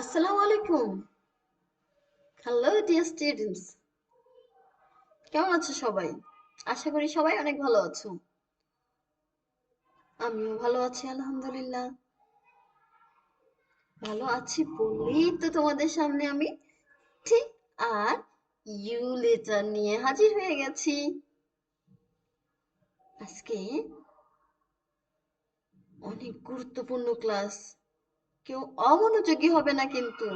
আসসালামু আলাইকুম। Hello dear students, কেমন আছো সবাই? আশা করি সবাই অনেক ভালো আছো। আমিও ভালো আছি আলহামদুলিল্লাহ। ভালো আছি বলেই তো তোমাদের সামনে আমি ঠিক আর ইউ লেটার নিয়ে হাজির হয়ে গেছি। আজকে অনেক গুরুত্বপূর্ণ ক্লাস, কেউ অমনোযোগী হবে না কিন্তু।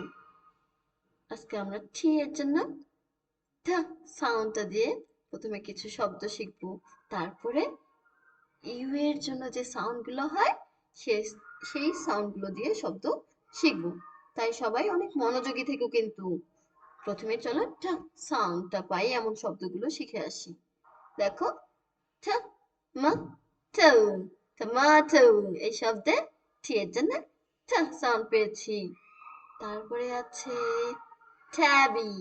আজকে আমরা টি এর জন্য ঠা সাউন্ডটা দিয়ে প্রথমে কিছু শব্দ শিখবো, তারপরে ইউ এর জন্য যে সাউন্ডগুলো হয় সে সেই সাউন্ডগুলো দিয়ে শব্দ শিখবো। তাই সবাই অনেক মনোযোগী থেকো কিন্তু। প্রথমে চলো টা সাউন্ডটা পাই এমন শব্দগুলো শিখে আসি। দেখো, টা মা টো, টমেটো এই শব্দে টি এর জন্য টা সাউন্ড পেয়েছি। তারপরে আছে ট্যাবি,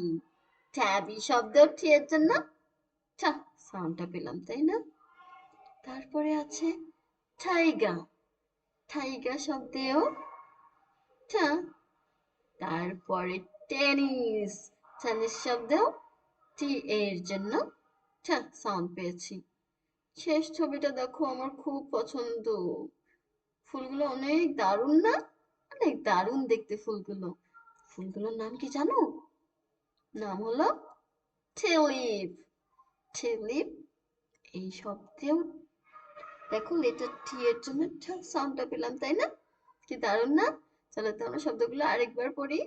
ট্যাবি শব্দ টি এর জন্য টা সাউন্ডটা পেলাম, তাই না? তারপরে আছে টাইগার, টাইগার শব্দেও টা। তারপরে টেনিস, টেনিস শব্দেও টি এর জন্য টা সাউন্ড পেয়েছি। শেষ ছবিটা দেখো, আমার খুব পছন্দ। ফুলগুলো অনেক দারুণ না? অনেক দারুণ দেখতে ফুলগুলো। ফুলগুলোর নাম কি জানো? নাম হলো টিউলিপ। টিউলিপ এই শব্দেও দেখো লেটার টি এর জন্য সাউন্ডটা পেলাম, তাই না? কি দারুণ না? চলো তো আমরা শব্দগুলো আরেকবার পড়ি।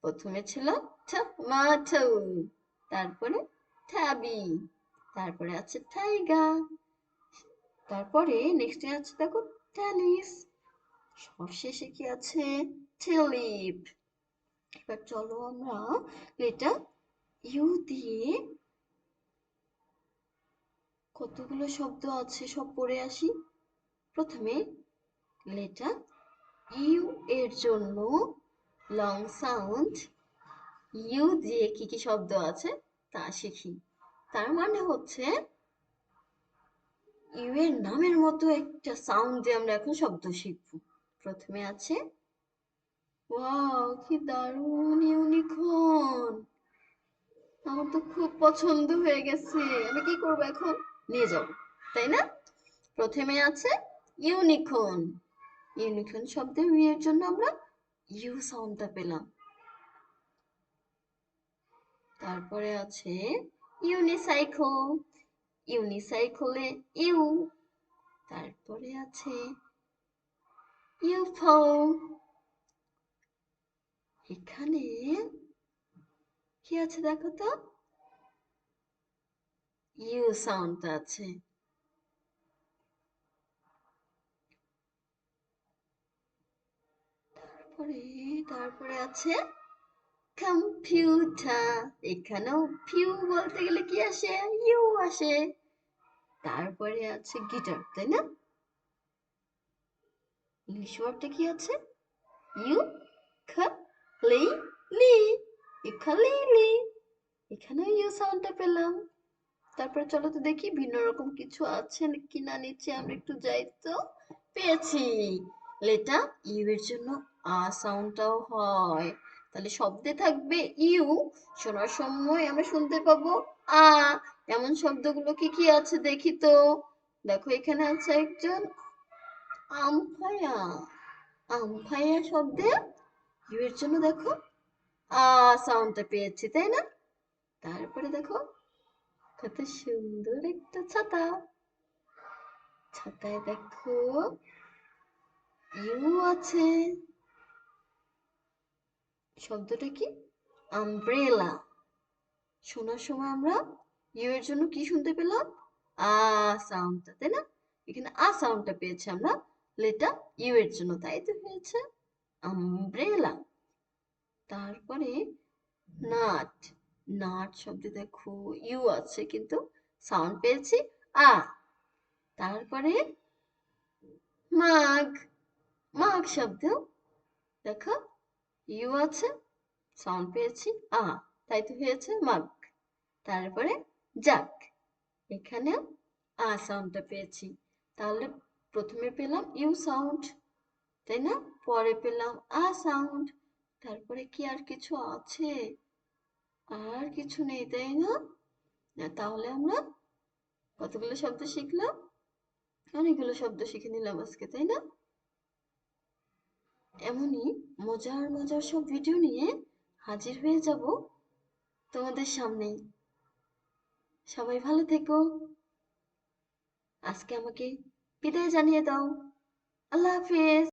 প্রথমে ছিল টমেটো, তারপরে tabby, তারপরে আছে টাইগার, তারপরে নেক্সটে আছে দেখো টেনিস, সবশেষে কি আছে? টিউলিপ। এবার চলো আমরা লেটার ইউ দিয়ে কতগুলো শব্দ আছে সব পড়ে আসি। প্রথমে লেটার ইউ এর জন্য লং সাউন্ড ইউ দিয়ে কি কি শব্দ আছে তা শিখি। তার মানে হচ্ছে ইউ এর নামের মতো একটা সাউন্ড দিয়ে আমরা এখন শব্দ শিখব। প্রথমে আছে ওয়াও, কি দারুণ ইউনিকর্ন। আমার তো খুব পছন্দ হয়ে গেছে। আমি কি করব এখন? নিয়ে যাব, তাই না? প্রথমে আছে ইউনিকর্ন, ইউনিকর্ন শব্দে ইউ এর জন্য আমরা ইউ সাউন্ডটা পেলাম। তারপরে আছে ইউনিসাইকেল, ইউনিসাইকেলে ইউ। তারপরে আছে ইউফো, এখানে কি আছে দেখো তো? ইউ সাউন্ড আছে। তারপরে তারপরে আছে কম্পিউটার, এখানেও ফিউ বলতে গেলে কি আসে? ইউ আসে। তারপরে আছে গিটার, তাই না? ইংলিশ ওয়ার্ডটা কি আছে? ইউ খা লি লি, ইউকালিলি, এখানেও ইউ সাউন্ডটা পেলাম। তারপরে চলো তো দেখি ভিন্ন রকম কিছু আছে কিনা নিচে, আমরা একটু যাই তো। পেয়েছি, লেটা ইউ এর জন্য আ সাউন্ডটাও হয়। তাহলে শব্দে থাকবে ইউ, শোনার সময় আমরা শুনতে পাবো আ। এমন শব্দগুলো কি কি আছে দেখি তো। দেখো এখানে আছে একজন আমফায়া, আমফায়া শব্দে ইউ এর জন্য দেখো আ সাউন্ডটা পেয়েছি, তাই না? তারপরে দেখো কত সুন্দর একটা ছাতা, ছাতায় দেখো ইউ আছে। শব্দটা কি? আমব্রেলা। শোনার সময় আমরা ইউ এর জন্য কি শুনতে পেলাম? আ সাউন্ডটা, তাই না? এখানে আ সাউন্ডটা পেয়েছি আমরা লেটার ইউ এর জন্য, তাই তো হয়েছে আমব্রেলা। তারপরে নাট, নাট শব্দে দেখো ইউ আছে কিন্তু সাউন্ড পেয়েছি আ। তারপরে মাগ, মাগ শব্দ দেখো ইউ আছে সাউন্ড পেয়েছি আ, তাই তো হয়েছে মাগ। তারপরে যাক, এখানেও আ সাউন্ডটা পেয়েছি। তাহলে প্রথমে পেলাম ইউ সাউন্ড, তাই না? পরে পেলাম আ সাউন্ড, তারপরে কি আর কিছু আছে? আর কিছু নেই, তাই না? না, তাহলে আমরা কতগুলো শব্দ শিখলাম? অনেকগুলো শব্দ শিখে নিলাম আজকে, তাই না? এমনই মজার মজার সব ভিডিও নিয়ে হাজির হয়ে যাব তোমাদের সামনে। সবাই ভালো থেকো। আজকে আমাকে বিদায় জানিয়ে দাও। আল্লাহ হাফেজ।